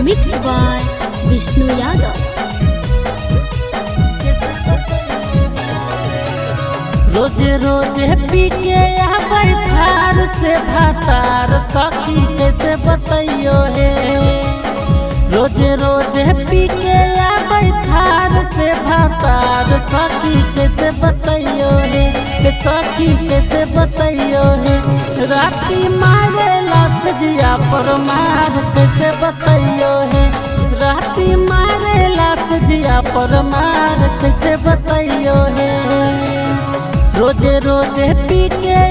Mixed by Vishnu Yadav। रोजे रोजे पी के बैठार से भातार सखी कैसे बतैयो हे। रोजे रोजे पी के बैठार से भातार सखी कैसे बतैयो हे। सखी कैसे बतैयो हे। राती मारे लाश जिया पर मार कैसे बतैयो हे। राती मारे लाश जिया पर मार कैसे बतैयो हे। रोजे रोजे पी के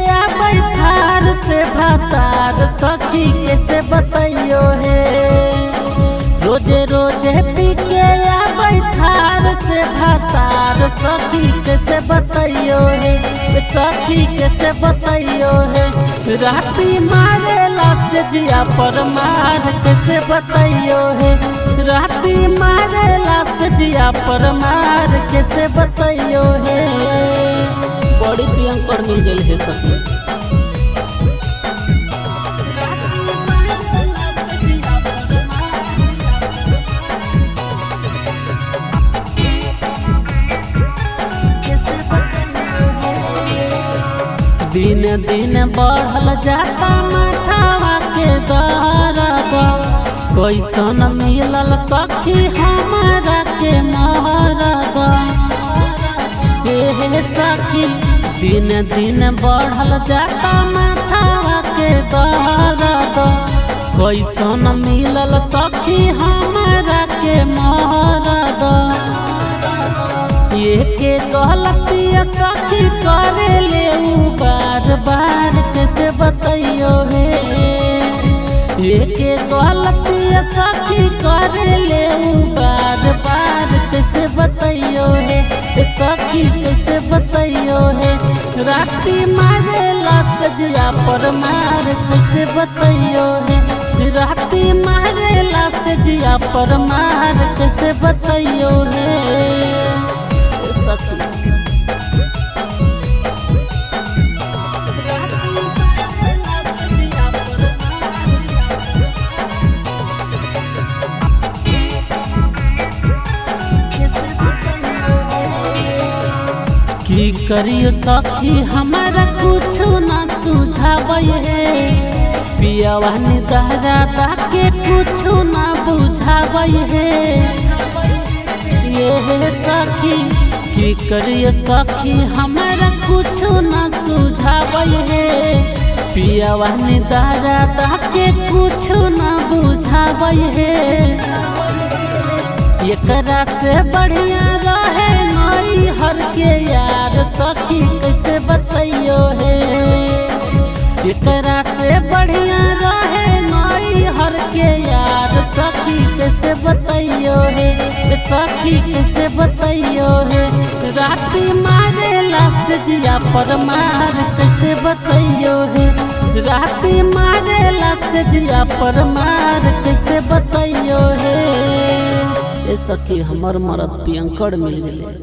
बैठार से भातार सखी कैसे बतैयो हे। रोजे रोजे पी के बैठार से भातार सखी कैसे बतैयो हे। सखी कैसे बतैयो हे। राती मारे लाश जिया पर मार कैसे बतैयो हे। राती मारे लाश जिया पर मार कैसे बतैयो हे। बड़ी प्रियंकर मिल गई है सखी। दिन दिन बढ़ल जाता माथावा के दर्द। कैसन मिलल सखी हमारा के महरद। हे सखी दिन दिन बढ़ल जाता माथावा के दर्द। कैसन मिलल सखी हमारा के महरद। ये के गलतिया सखी करे ले बार बार कैसे बतैयो हे। ये के गलतिया सखी करे ले बार बार कैसे बतैयो हे। सखी कैसे बतैयो हे। राती मारे लाश जिया पर मार कैसे बतैयो हे। राती मारे लाश जिया पर मार कैसे बतैयो हे। सखी की करियो सखी हमारा कुछ न सुझावे हे। पियावानी दहरा के कुछ न बुझावे हे। ये सखी की करियो सखी हमारा कुछ न सुझावे हे। पियावानी दहरा के कुछ न बुझावे हे। एकरा से बढ़िया रहे नई हर के यार सखी कैसे बतैयो हे। एकरा से बढ़िया रहे नई हर के यार सखी कैसे बतैयो हे। सखी कैसे बतैयो हे। राती मारे लाश जिया पर मार कैसे बतैयो हे। राती मारे लाश जिया पर मार कैसे बतैयो हे। सखी हमर मरद प्रियंकर मिल गए।